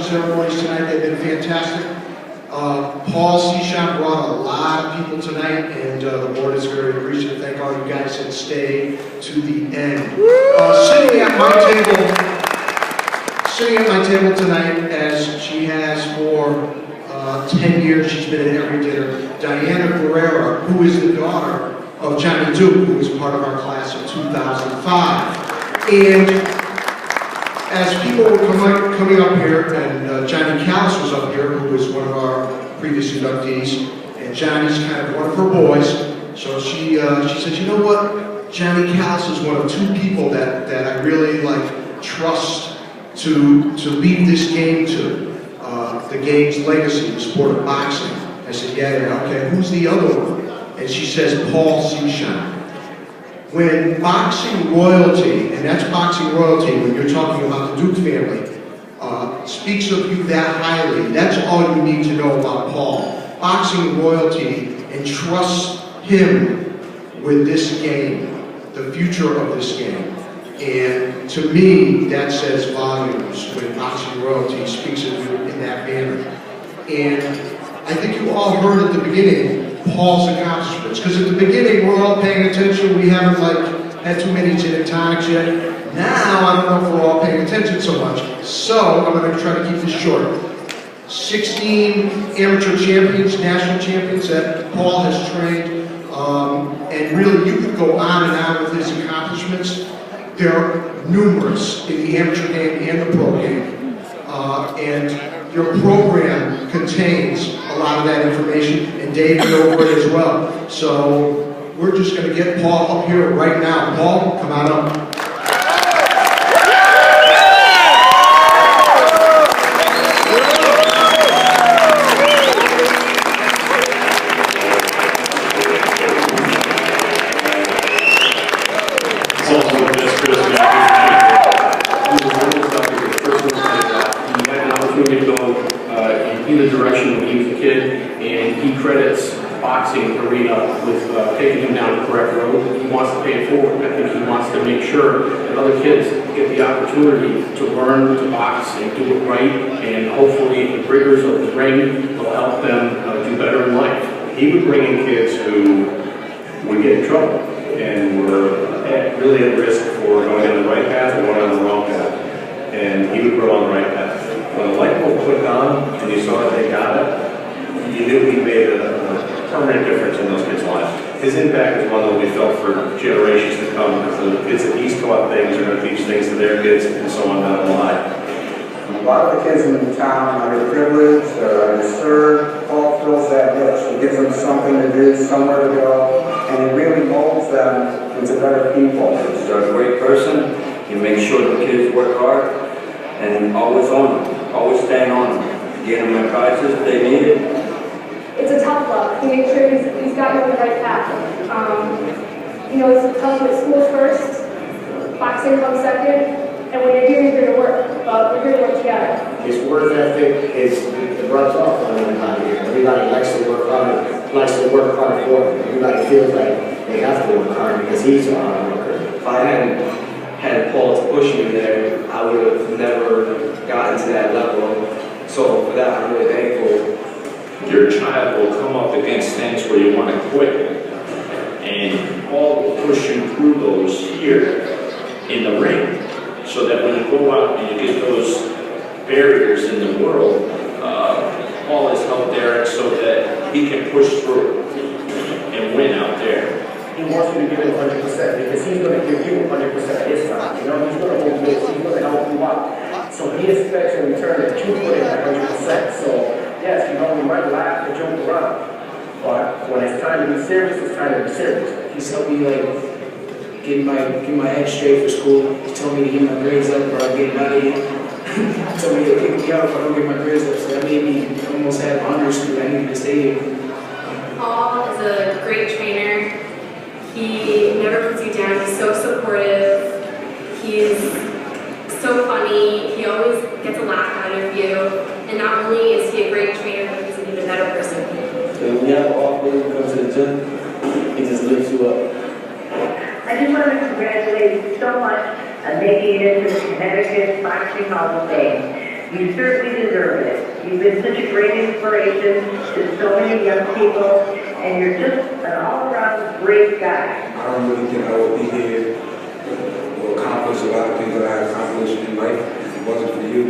ceremonies tonight. They've been fantastic. Paul Cichon brought a lot of people tonight, and the board is very appreciative. Thank all you guys that stayed to the end. Sitting at my table tonight, as she has for 10 years, she's been at every dinner, Diana Guerrera, who is the daughter of Johnny Duke, who was part of our class of 2005. And as people were coming up here, and Johnny Callis was up here, who was one of our previous inductees, and Johnny's kind of one of her boys, so she said, you know what, Johnny Callis is one of two people that I really trust to lead this game to, the game's legacy, the sport of boxing. I said, yeah, okay, who's the other one? And she says, Paul Cichon. When boxing royalty, and that's boxing royalty when you're talking about the Duke family, speaks of you that highly, that's all you need to know about Paul. Boxing royalty entrusts him with this game, the future of this game. And to me, that says volumes when boxing royalty speaks of you in that manner. And I think you all heard at the beginning Paul's accomplishments, because at the beginning we're all paying attention. We haven't had too many gin and tonics yet. Now I don't know if we're all paying attention so much. So I'm going to try to keep this short. 16 amateur champions, national champions that Paul has trained, and really you could go on and on with his accomplishments. There are numerous in the amateur game and the pro game, and your program contains a lot of that information, and Dave went over it as well. So we're just going to get Paul up here right now. Paul, come on up. Boxing arena with taking him down the correct road. He wants to pay it forward. I think he wants to make sure that other kids get the opportunity to learn to box and do it right, and hopefully the rigors of the ring will help them do better in life. He would bring in kids who would get in trouble and were really at risk for going on the right path or going on the wrong path. And he would grow on the right path. When the light bulb clicked on and you saw that they got it, you knew he made a permanent difference in those kids' lives. His impact is one that we felt for generations to come, because the kids that he's taught things are going to teach things to their kids and so on down the line. A lot of the kids in the town are underprivileged, they're underserved. Paul fills that niche. He gives them something to do, somewhere to go, and he really molds them into better people. He's a great person. He makes sure the kids work hard and always on them, always staying on them, get them their prizes if they need it. It's a tough love. He makes sure he's got you on the right path. You know, it's telling you that school's first, boxing comes second, and when you're here to work. We're here to work together. His work ethic it rubs off on everybody here. Everybody likes to work hard for him. Everybody feels like they have to work hard because he's a hard worker. If I hadn't had Paul to push me there, I would have never gotten to that level. So for that, I'm really thankful. Your child will come up against things where you want to quit, and Paul will push you through those here in the ring, so that when you go out and you get those barriers in the world, Paul has helped Derek so that he can push through and win out there. He wants you to give it 100% because he's going to give you 100% this time. You know, he's going to hold this, he's going to help you out. So he expects in return that you put in 100%. So yes, you know, we might laugh and joke around, but when it's time to be serious, it's time to be serious. He's helped me get my head straight for school. He told me to get my grades up or I'd get out of here. He told me to kick me out if I don't get my grades up, so that made me almost have honors because I needed to stay here. Paul is a great trainer. He never puts you down. He's so supportive. He's so funny. He always gets a laugh out of you. And not only is he a great trainer, but he's an even better person. So when you have an off day, you come to the gym, he just lifts you up. I just want to congratulate you so much on making it into the Connecticut Boxing Hall of Fame. You certainly deserve it. You've been such a great inspiration to so many young people, and you're just an all-around great guy. I don't really think I would be here or accomplish a lot of things that I have accomplished in life if it wasn't for you.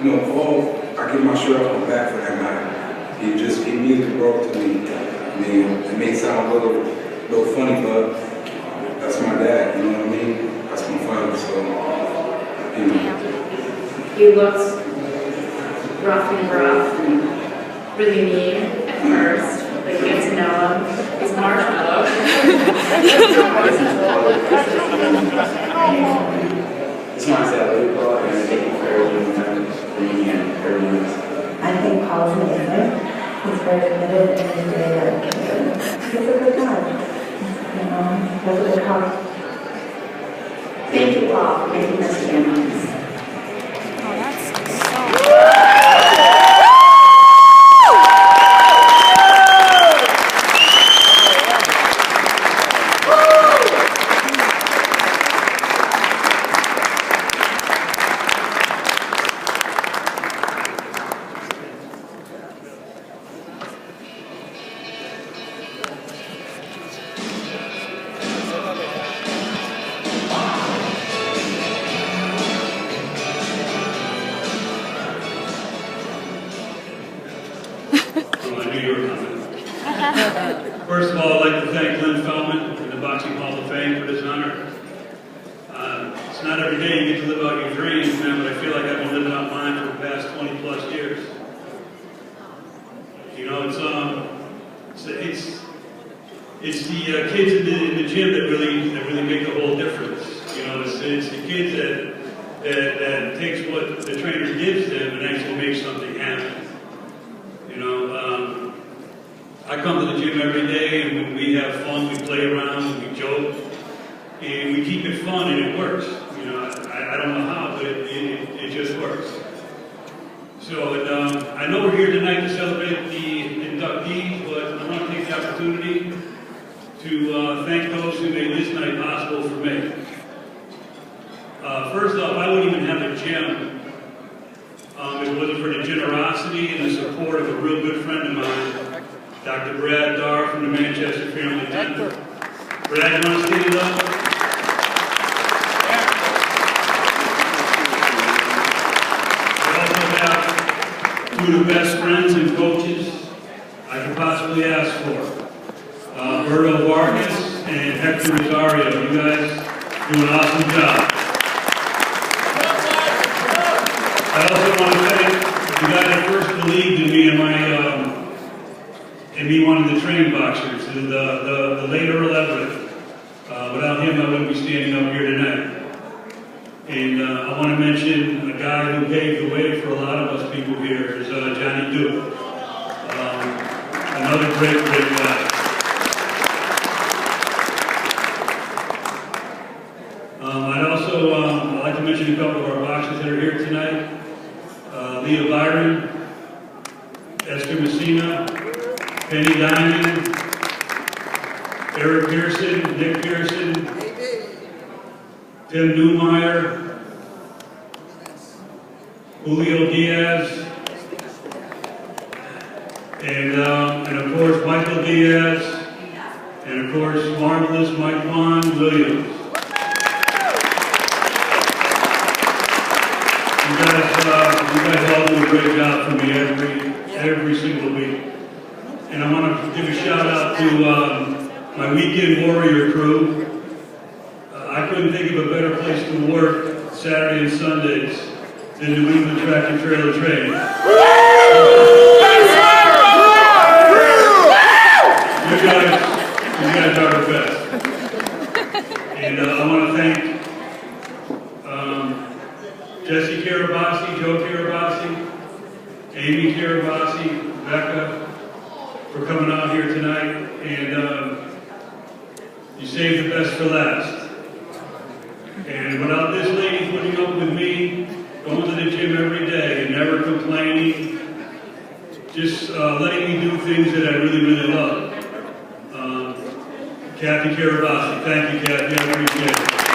You know, Paul, I give my shirt off my back for that matter. He means the world to me. I mean, it may sound a little funny, but that's my dad, you know what I mean? That's my father, so, you know. He looks rough and really mean at first, but you get to know him. He's marshmallow. Just want to say I love you, Paul, and thank you for everything for me and everyone else. I think Paul's amazing. He's very committed and he's very dedicated. He's a good guy. You know, he has a good heart. Thank you, Paul, for making us families. First of all, I'd like to thank Lynn Feldman and the Boxing Hall of Fame for this honor. It's not every day you get to live out your dreams, man, but I feel like I've been living out mine for the past 20 plus years. You know, it's the kids in the gym that really make the whole difference. You know, it's the kids that takes what the trainer gives them and actually makes something happen. You know, I come to the gym every day and we have fun, we play around, we joke, and we keep it fun and it works. You know, I don't know how, but it just works. So I know we're here tonight to celebrate the inductees, but I want to take the opportunity to thank those who made this night possible for me. First off, I wouldn't even have a gym if it wasn't for the generosity and the support of a real good friend of mine, Dr. Brad Darr from the Manchester Family Dental. Brad, you want to stand up? I also have two of the best friends and coaches I could possibly ask for. Berto Vargas and Hector Rosario. You guys do an awesome job. I also want to thank the guy that first believed in me and me wanting to train boxers, the late Earl Everett. Without him, I wouldn't be standing up here tonight. And I want to mention a guy who paved the way for a lot of us people here is Johnny Duke. Another great guy. I'd like to mention a couple of our boxers that are here tonight. Leah Byron, Esther Messina, Penny Diamond, Eric Pearson, Nick Pearson, Tim Newmeyer, Julio Diaz, and of course Michael Diaz, and of course marvelous Mike Juan Williams. You guys all do a great job for me every single week. And I want to give a shout out to my weekend warrior crew. I couldn't think of a better place to work Saturday and Sundays than New England Tractor Trailer Training. You guys are the best. And I want to thank Jesse Carabasi, Joe Carabasi, Amy Carabasi, Becca, for coming out here tonight. And you saved the best for last. And without this lady putting up with me, going to the gym every day and never complaining, just letting me do things that I really love. Kathy Carabasi, thank you, Kathy, I appreciate it.